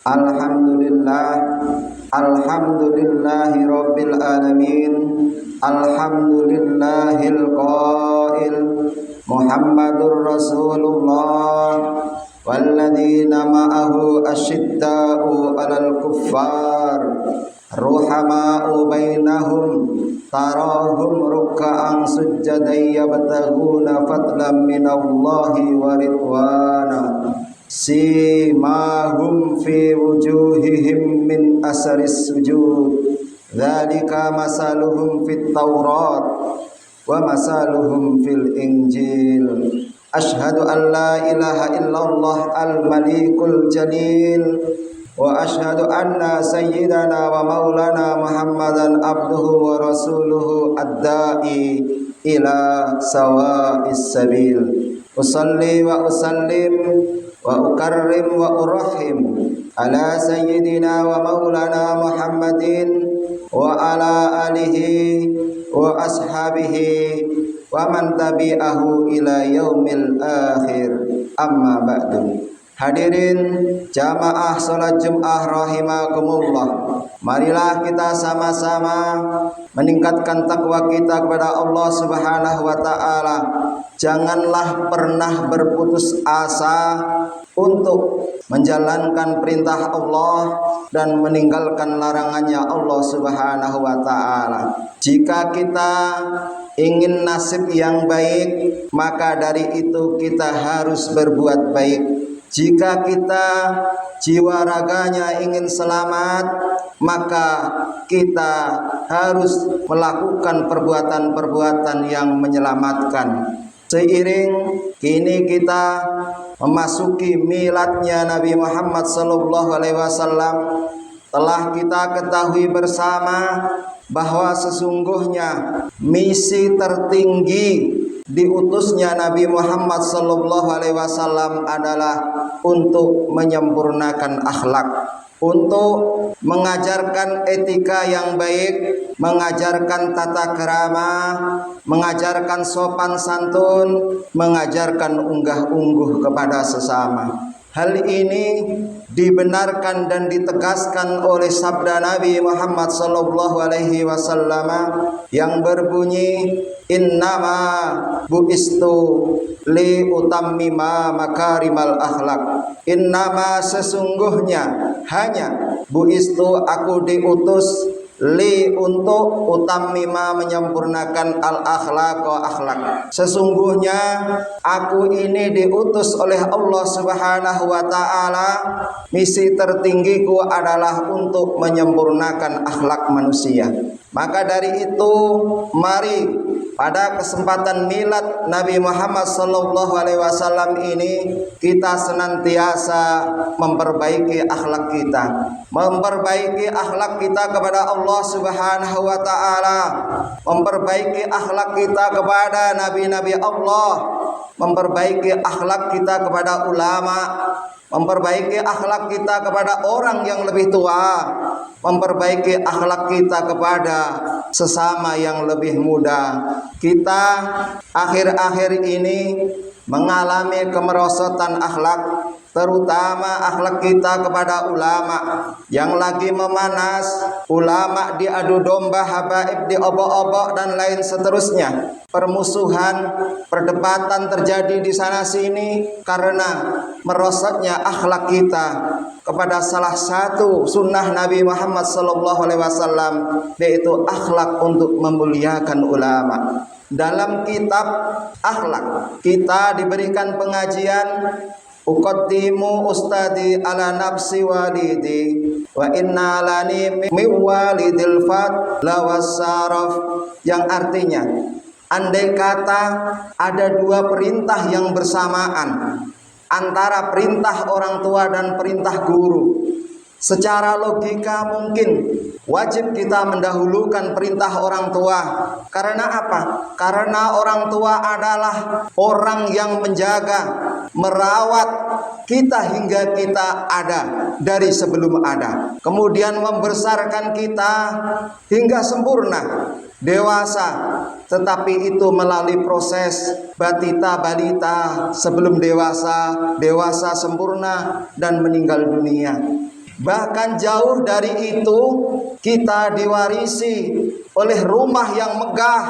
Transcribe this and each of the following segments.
Alhamdulillah, alhamdulillahi rabbil alamin, alhamdulillahil qail, Muhammadur Rasulullah, walladzina ma'ahu asyidda'u 'alal kuffar, ruhama'u bainahum, tarahum ruk'an sujjadan yabtaghuna fadlan minallahi wa ridwana. Simahum fi wujuhihim min asaris sujud, dzalika masaluhum fit Taurat wa masaluhum fil Injil. Asyhadu an la ilaha illallah al-malikul jalil, wa asyhadu anna sayyidana wa maulana Muhammadan abduhu wa rasuluhu ad-da'i ila sawa'is sabil. Usalli wa usallim wa ukarrim wa urahim ala sayyidina wa maulana Muhammadin wa ala alihi wa ashabihi wa man tabi'ahu ila yaumil akhir. Amma ba'du. Hadirin jamaah salat Jumat rahimakumullah, marilah kita sama-sama meningkatkan takwa kita kepada Allah Subhanahu wa taala. Janganlah pernah berputus asa untuk menjalankan perintah Allah dan meninggalkan larangannya Allah Subhanahu wa taala. Jika kita ingin nasib yang baik, maka dari itu kita harus berbuat baik. Jika kita jiwa raganya ingin selamat, maka kita harus melakukan perbuatan-perbuatan yang menyelamatkan. Seiring kini kita memasuki miladnya Nabi Muhammad SAW, telah kita ketahui bersama bahwa sesungguhnya misi tertinggi diutusnya Nabi Muhammad SAW adalah untuk menyempurnakan akhlak, untuk mengajarkan etika yang baik, mengajarkan tata krama, mengajarkan sopan santun, mengajarkan unggah-ungguh kepada sesama. Hal ini dibenarkan dan ditegaskan oleh sabda Nabi Muhammad SAW yang berbunyi, innama bu'istu li utammima makarimal akhlak. Innama sesungguhnya, hanya bu'istu aku diutus, li untuk utammima menyempurnakan al akhlaq wa akhlak. Sesungguhnya aku ini diutus oleh Allah Subhanahu wa taala, misi tertinggiku adalah untuk menyempurnakan akhlak manusia. Maka dari itu, mari pada kesempatan milad Nabi Muhammad SAW ini kita senantiasa memperbaiki akhlak kita, memperbaiki akhlak kita kepada Allah Subhanahu wa taala, memperbaiki akhlak kita kepada nabi-nabi Allah, memperbaiki akhlak kita kepada ulama, memperbaiki akhlak kita kepada orang yang lebih tua, memperbaiki akhlak kita kepada sesama yang lebih muda. Kita akhir-akhir ini mengalami kemerosotan akhlak, terutama akhlak kita kepada ulama yang lagi memanas. Ulama diadu domba, habaib diobok-obok dan lain seterusnya. Permusuhan, perdebatan terjadi di sana sini karena merosotnya akhlak kita kepada salah satu sunnah Nabi Muhammad SAW, yaitu akhlak untuk memuliakan ulama. Dalam kitab akhlak kita diberikan pengajian, uqaddimu ustadi ala nafsi walidi wa inna lani min walidil fat lawasaraf, yang artinya andai kata ada dua perintah yang bersamaan antara perintah orang tua dan perintah guru, secara logika mungkin wajib kita mendahulukan perintah orang tua. Karena apa? Karena orang tua adalah orang yang menjaga, merawat kita hingga kita ada dari sebelum ada, kemudian membesarkan kita hingga sempurna, dewasa. Tetapi itu melalui proses batita balita sebelum dewasa, dewasa sempurna, dan meninggal dunia. Bahkan jauh dari itu, kita diwarisi oleh rumah yang megah,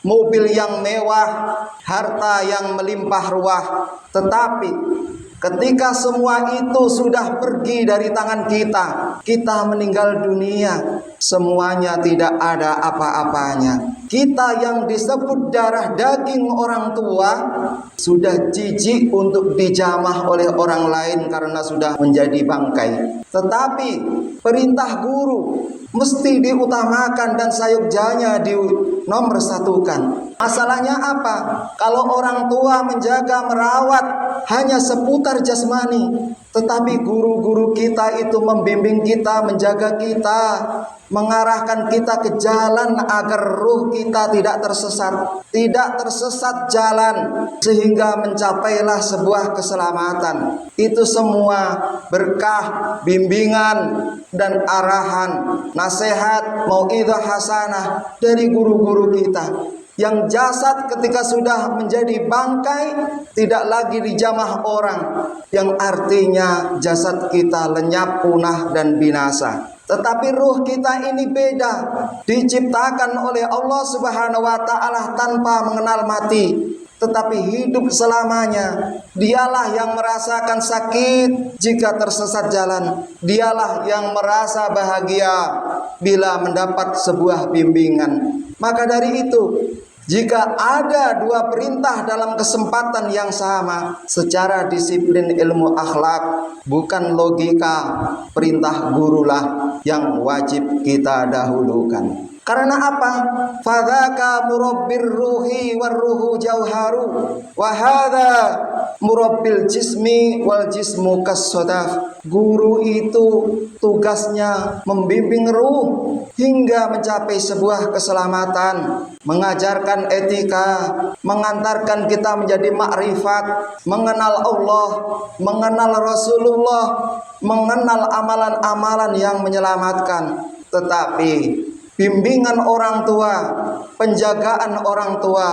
mobil yang mewah, harta yang melimpah ruah. Tetapi ketika semua itu sudah pergi dari tangan kita, kita meninggal dunia, semuanya tidak ada apa-apanya. Kita yang disebut darah daging orang tua sudah jijik untuk dijamah oleh orang lain karena sudah menjadi bangkai. Tetapi perintah guru mesti diutamakan dan sayugjanya dinomor satukan. Masalahnya apa? Kalau orang tua menjaga merawat hanya seputar jasmani, tetapi guru-guru kita itu membimbing kita, menjaga kita, mengarahkan kita ke jalan agar ruh kita tidak tersesat jalan, sehingga mencapailah sebuah keselamatan. Itu semua berkah, bimbingan dan arahan, nasihat, mau'izah hasanah dari guru-guru kita. Yang jasad ketika sudah menjadi bangkai tidak lagi dijamah orang, yang artinya jasad kita lenyap, punah dan binasa. Tetapi ruh kita ini beda, diciptakan oleh Allah Subhanahu wa taala tanpa mengenal mati, tetapi hidup selamanya. Dialah yang merasakan sakit jika tersesat jalan. Dialah yang merasa bahagia bila mendapat sebuah bimbingan. Maka dari itu, jika ada dua perintah dalam kesempatan yang sama secara disiplin ilmu akhlak, bukan logika, perintah gurulah yang wajib kita dahulukan. Karena apa? Fadzaka murabbir ruhi warruhu jauharu wa hadza murabbil jismi wal jismu kassadaf. Guru itu tugasnya membimbing ruh hingga mencapai sebuah keselamatan, mengajarkan etika, mengantarkan kita menjadi makrifat, mengenal Allah, mengenal Rasulullah, mengenal amalan-amalan yang menyelamatkan. Tetapi bimbingan orang tua, penjagaan orang tua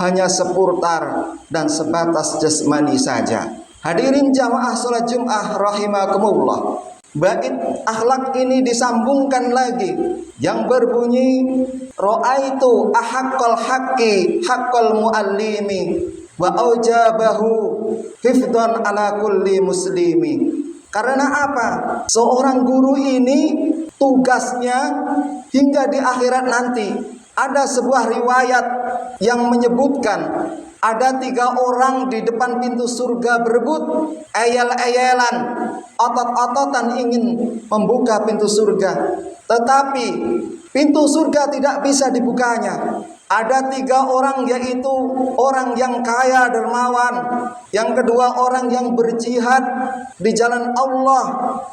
hanya seputar dan sebatas jasmani saja. Hadirin jamaah salat Jumat rahimakumullah. Bait akhlak ini disambungkan lagi yang berbunyi ra'aitu ahaqqal haqqi haqqal muallimi wa aujabahu hifdhan ala kulli muslimi. Karena apa? Seorang guru ini tugasnya hingga di akhirat nanti. Ada sebuah riwayat yang menyebutkan ada 3 orang di depan pintu surga berebut, eyel-eyelan, otot-ototan ingin membuka pintu surga. Tetapi pintu surga tidak bisa dibukanya. Ada 3 orang, yaitu orang yang kaya dermawan, yang kedua orang yang berjihad di jalan Allah,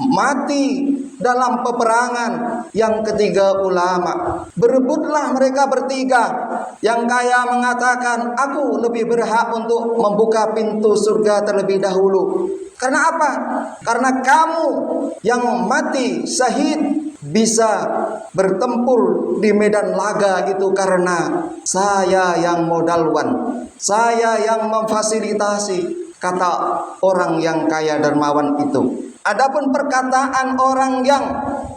mati dalam peperangan, yang ketiga ulama. Berebutlah mereka bertiga. Yang kaya mengatakan, aku lebih berhak untuk membuka pintu surga terlebih dahulu. Karena apa? Karena kamu yang mati syahid bisa bertempur di medan laga itu karena saya yang modalwan, saya yang memfasilitasi, kata orang yang kaya dermawan itu. Adapun perkataan orang yang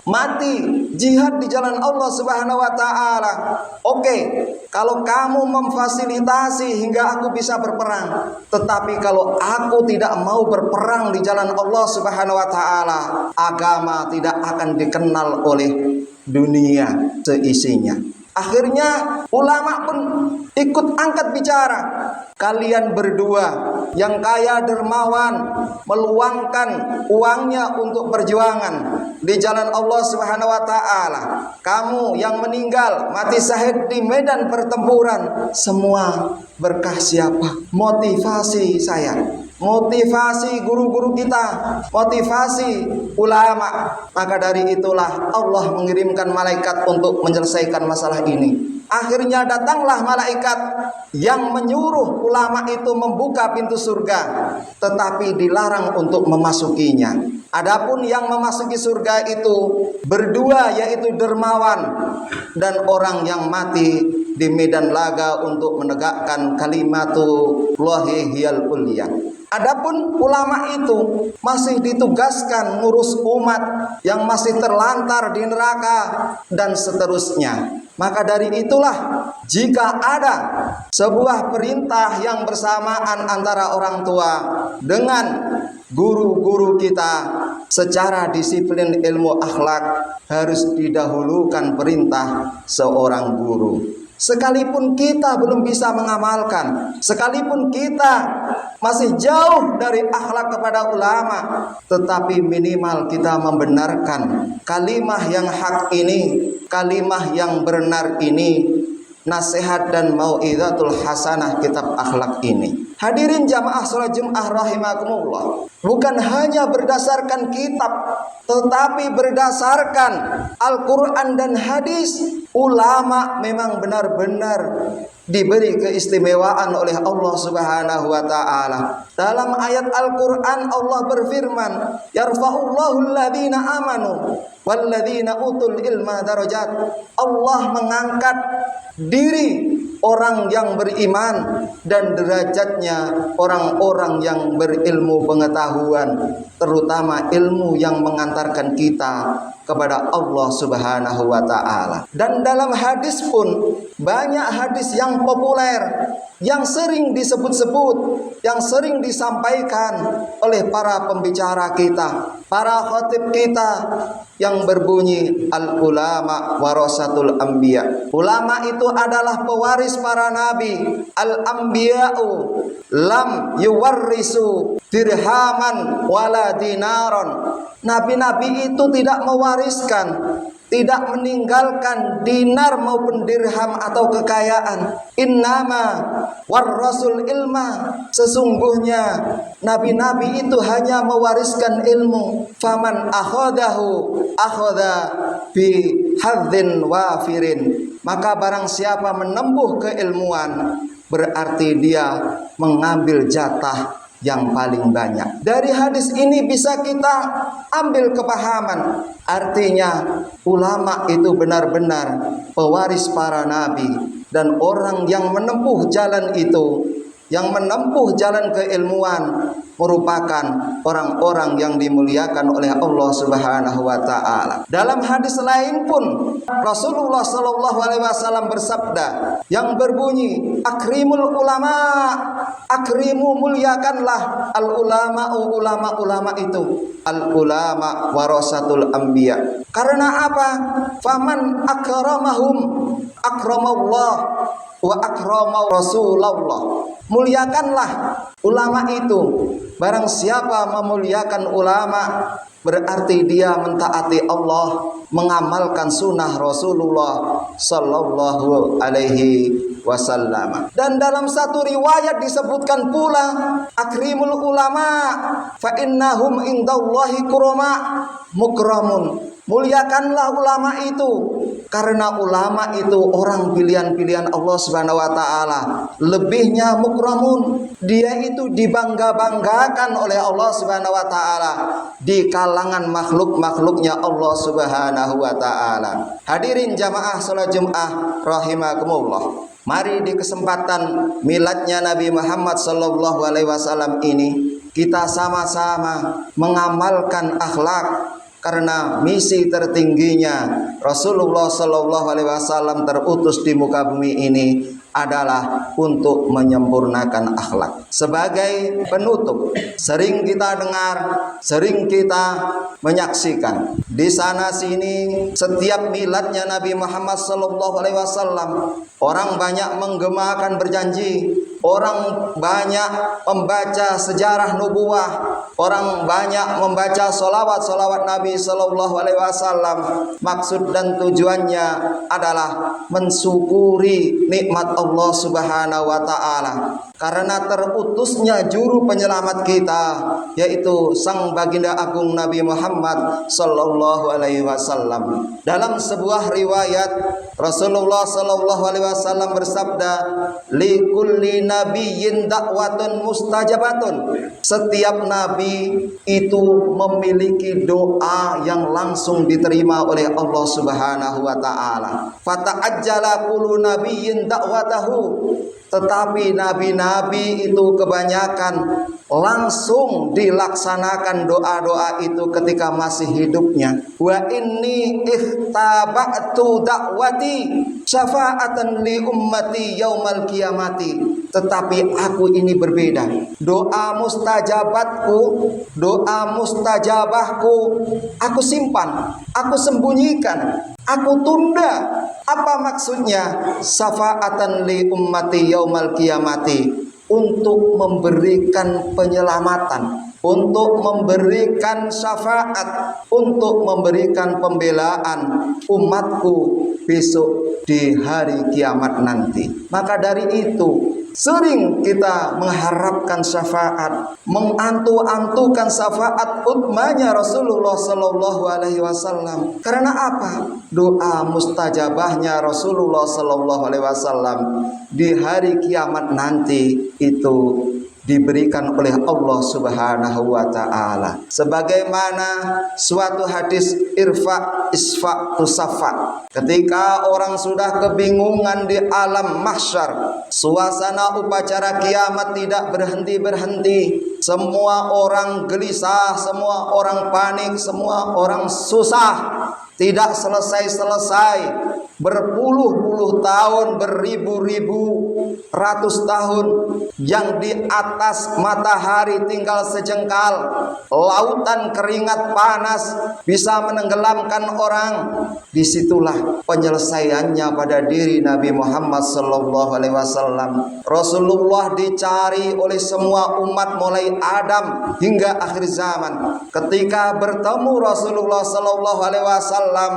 mati jihad di jalan Allah Subhanahu wa taala, oke, kalau kamu memfasilitasi hingga aku bisa berperang, tetapi kalau aku tidak mau berperang di jalan Allah Subhanahu wa taala, agama tidak akan dikenal oleh dunia seisinya. Akhirnya ulama pun ikut angkat bicara. Kalian berdua yang kaya dermawan meluangkan uangnya untuk perjuangan di jalan Allah Subhanahu wa taala. Kamu yang meninggal mati syahid di medan pertempuran, semua berkah siapa? Motivasi saya, motivasi guru-guru kita, motivasi ulama. Maka dari itulah Allah mengirimkan malaikat untuk menyelesaikan masalah ini. Akhirnya datanglah malaikat yang menyuruh ulama itu membuka pintu surga, tetapi dilarang untuk memasukinya. Adapun yang memasuki surga itu berdua, yaitu dermawan dan orang yang mati di medan laga untuk menegakkan kalimatullahi hiyal ulya. Adapun ulama itu masih ditugaskan ngurus umat yang masih terlantar di neraka dan seterusnya. Maka dari itulah jika ada sebuah perintah yang bersamaan antara orang tua dengan guru-guru kita secara disiplin ilmu akhlak, harus didahulukan perintah seorang guru. Sekalipun kita belum bisa mengamalkan, sekalipun kita masih jauh dari akhlak kepada ulama, tetapi minimal kita membenarkan kalimah yang hak ini, kalimah yang benar ini, nasihat dan mau'izatul hasanah kitab akhlak ini. Hadirin jamaah salat Jumat rahimakumullah, bukan hanya berdasarkan kitab, tetapi berdasarkan Al-Quran dan hadis. Ulama memang benar-benar diberi keistimewaan oleh Allah Subhanahu wa taala. Dalam ayat Al-Qur'an Allah berfirman, "Yarfa'ullahu alladhina amanu walladzina utul ilma darajat." Allah mengangkat diri orang yang beriman dan derajatnya orang-orang yang berilmu pengetahuan, terutama ilmu yang mengantarkan kita kepada Allah Subhanahu wa taala. Dan dalam hadis pun banyak hadis yang populer, yang sering disebut-sebut, yang sering disampaikan oleh para pembicara kita, para khatib kita, yang berbunyi al-ulama warasatul anbiya. Ulama itu adalah pewaris para nabi. Al-anbiya'u lam yuwarrisu dirhaman wala dinaron. Nabi-nabi itu tidak mewariskan, tidak meninggalkan dinar maupun dirham atau kekayaan. Innama warrasul ilma. Sesungguhnya nabi-nabi itu hanya mewariskan ilmu. Faman akhadahu akhadha bi hadzin wafirin. Maka barang siapa menempuh keilmuan, berarti dia mengambil jatah yang paling banyak. Dari hadis ini bisa kita ambil kepahaman, artinya ulama itu benar-benar pewaris para nabi, dan orang yang menempuh jalan itu, yang menempuh jalan keilmuan, merupakan orang-orang yang dimuliakan oleh Allah Subhanahu wa taala. Dalam hadis lain pun Rasulullah sallallahu alaihi wasallam bersabda yang berbunyi, akrimul ulama, akrimu, muliakanlah al ulama, ulama-ulama itu. Al ulama warasatul anbiya. Karena apa? Faman akramahum akramallah wa akrama Rasulullah. Muliakanlah ulama itu. Barang siapa memuliakan ulama, berarti dia mentaati Allah, mengamalkan sunnah Rasulullah sallallahu alaihi wasallam. Dan dalam satu riwayat disebutkan pula, akrimul ulama fa innahum indallahi kurama mukramun. Muliakanlah ulama itu, karena ulama itu orang pilihan-pilihan Allah Subhanahu wa taala. Lebihnya mukramun, dia itu dibangga-banggakan oleh Allah Subhanahu wa taala di kalangan makhluk-makhluknya Allah Subhanahu wa taala. Hadirin jamaah salat Jumat rahimakumullah. Mari di kesempatan miladnya Nabi Muhammad sallallahu alaihi wasallam ini kita sama-sama mengamalkan akhlak, karena misi tertingginya Rasulullah sallallahu alaihi wasallam terutus di muka bumi ini adalah untuk menyempurnakan akhlak. Sebagai penutup, sering kita dengar, sering kita menyaksikan di sana sini setiap miladnya Nabi Muhammad sallallahu alaihi wasallam, orang banyak menggemakan berjanji, orang banyak membaca sejarah nubuah, orang banyak membaca solawat Nabi sallallahu alaihi wasallam. Maksud dan tujuannya adalah mensyukuri nikmat Allah Subhanahu wa taala, karena terutusnya juru penyelamat kita, yaitu sang baginda agung Nabi Muhammad sallallahu alaihi wasallam. Dalam sebuah riwayat Rasulullah sallallahu alaihi wasallam bersabda, li kulli nabiyyin da'watun mustajabatun. Setiap nabi itu memiliki doa yang langsung diterima oleh Allah Subhanahu wa taala. Fata'ajjala kullu nabiyyin da'watahu. tetapi nabi-nabi itu kebanyakan langsung dilaksanakan doa-doa itu ketika masih hidupnya. Wa inni ikhtaba'tu da'wati syafa'atan li ummati yaumal qiyamati. Tetapi aku ini berbeda. Doa mustajabatku, doa mustajabahku, aku simpan, aku sembunyikan, aku tunda. Apa maksudnya? Syafa'atan li ummati yaumal qiyamati, untuk memberikan penyelamatan, untuk memberikan syafaat, untuk memberikan pembelaan umatku besok di hari kiamat nanti. Maka dari itu sering kita mengharapkan syafaat, mengantu-antukan syafaat utmanya Rasulullah Sallallahu Alaihi Wasallam. Karena apa? Doa mustajabahnya Rasulullah Sallallahu Alaihi Wasallam di hari kiamat nanti itu diberikan oleh Allah Subhanahu wa taala. Sebagaimana suatu hadis irfa isfa tusafa, ketika orang sudah kebingungan di alam mahsyar, suasana upacara kiamat tidak berhenti-berhenti, semua orang gelisah, semua orang panik, semua orang susah, tidak selesai-selesai, berpuluh-puluh tahun, beribu-ribu, ratus tahun, yang di atas matahari tinggal sejengkal, lautan keringat panas bisa menenggelamkan orang. Disitulah penyelesaiannya pada diri Nabi Muhammad Sallallahu Alaihi Wasallam. Rasulullah dicari oleh semua umat mulai Adam hingga akhir zaman. Ketika bertemu Rasulullah Sallallahu Alaihi Wasallam,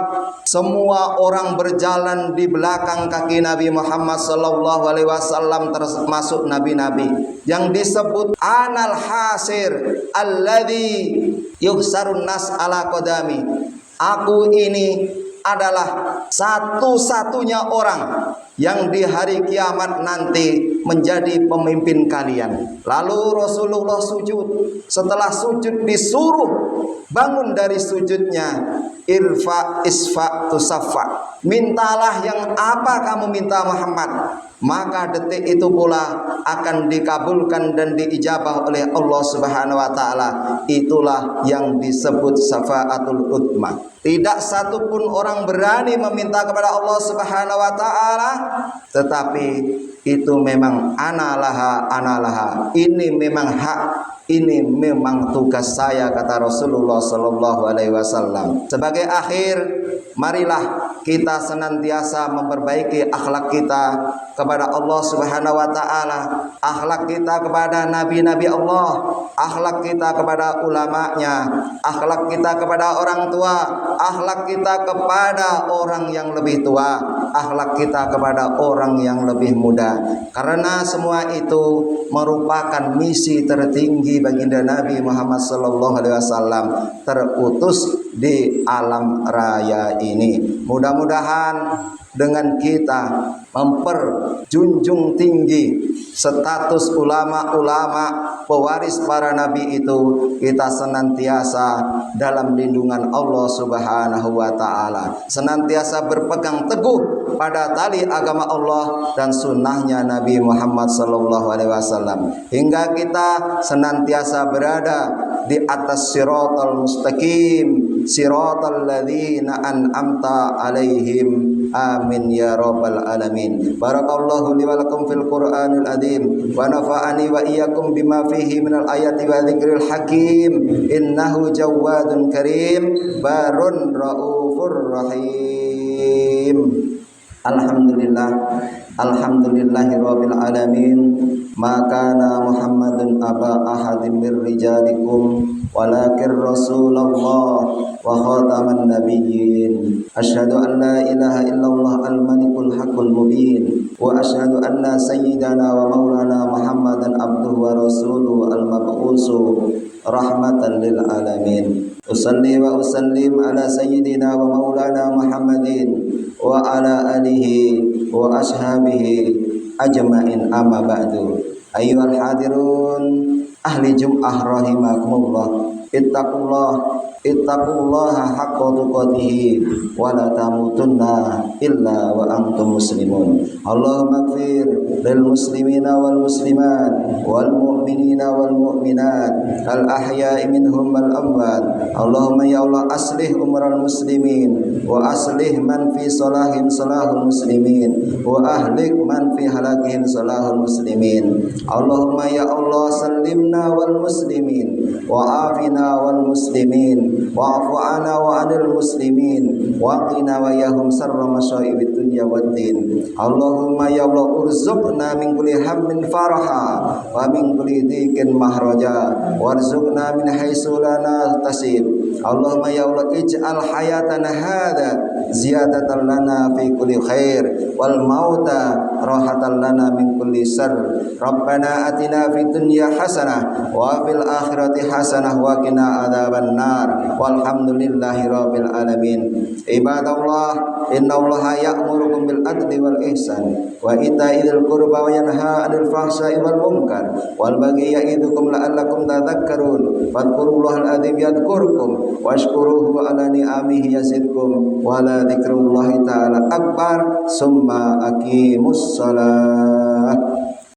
semua orang berjalan di belakang kaki Nabi Muhammad Sallallahu Alaihi Wasallam, termasuk nabi-nabi yang disebut anal hasir alladzi yuhsarun nas ala qadami. Aku ini adalah satu-satunya orang yang di hari kiamat nanti menjadi pemimpin kalian. Lalu Rasulullah sujud. Setelah sujud disuruh bangun dari sujudnya, irfa isfa tusaffa, mintalah yang apa kamu minta Muhammad, maka detik itu pula akan dikabulkan dan diijabah oleh Allah Subhanahu wa taala. Itulah yang disebut syafaatul utma. Tidak satupun orang berani meminta kepada Allah Subhanahu wa taala, tetapi itu memang analaha, ini memang hak, ini memang tugas saya, kata Rasulullah Sallallahu Alaihi Wasallam. Sebagai akhir, marilah kita senantiasa memperbaiki akhlak kita kepada Allah Subhanahu wa taala, akhlak kita kepada nabi-nabi Allah, akhlak kita kepada ulamanya, akhlak kita kepada orang tua, akhlak kita kepada orang yang lebih tua, akhlak kita kepada orang yang lebih muda. Karena semua itu merupakan misi tertinggi baginda Nabi Muhammad sallallahu alaihi wasallam, terutus di alam raya ini. Mudah-mudahan dengan kita memperjunjung tinggi status ulama-ulama pewaris para nabi itu, kita senantiasa dalam lindungan Allah Subhanahu wa taala, senantiasa berpegang teguh pada tali agama Allah dan sunnahnya Nabi Muhammad sallallahu alaihi wasallam, hingga kita senantiasa berada di atas siratal mustaqim, siratal ladzina an'amta alaihim. Amin ya rabbal alamin. Barakallahu li wa lakum fil Qur'anil azim wa nafa'ani wa iyyakum bima fihi minal ayati wa dzikril hakim. Innahu jawadun karim barun raufur rahim. Alhamdulillah, alhamdulillahi rabbil alamin. Maka Muhammadun aba ahadin mir rijalikum walakin Rasulullah wa khataman nabiyyin. Asyhadu an la ilaha illallah al-malikul haqqul mubin wa asyhadu anna sayyidana wa maulana Muhammadan abduhu wa rasuluhu al-mab'usu rahmatan lil alamin. Usalli wa usallim ala sayyidina wa maulana Muhammadin wa ala alihi wa ashabihi ajma'in, amma ba'du. Ayyuhal hadirun ahli Jum'ah rahimakumullah. Ittaqullaha haqqa tuqatih wa la tamutunna illa wa antum muslimun. Allahumma ighfir lil muslimina wal muslimat wal mu'minina wal mu'minat al ahya'i minhum wal amwat. Allahumma ya Allah aslih umral muslimin wa aslih man fi salahin salahul muslimin wa ahlik man fi halakin salahul muslimin. Allahumma ya Allah sallimna wal muslimin wa afina wal muslimin wa'fu ana wa anil muslimin wa qina wa yahum sarra masya'ibid dunya waddin. Allahumma ya Allah urzuqna min kulli hammin faraha wa min kulli dhikin mahraja warzuqna min haitsu la nahtasib. Allahumma ya Allah ij'al hayatana hadha ziyadatan lana fi kulli khair wal mauta rahatan lana min kulli syarr. Rabbana atina fid dunya hasanah wa fil akhirati hasanah wa qina adzabannar. Walhamdulillahi rabbil alamin. Ibadallah, innallaha ya'murukum bil adli wal ihsan wa ita'i dzil qurba wa yanha 'anil fahsya'i wal munkar wal baghi ya'idukum la'allakum tadhakkarun. Fadhkurullahal adzim yadhkurkum washkuruhu 'ala ni'amihi yazidkum wa la dzikrullahi ta'ala akbar. Summa aqimus shalah.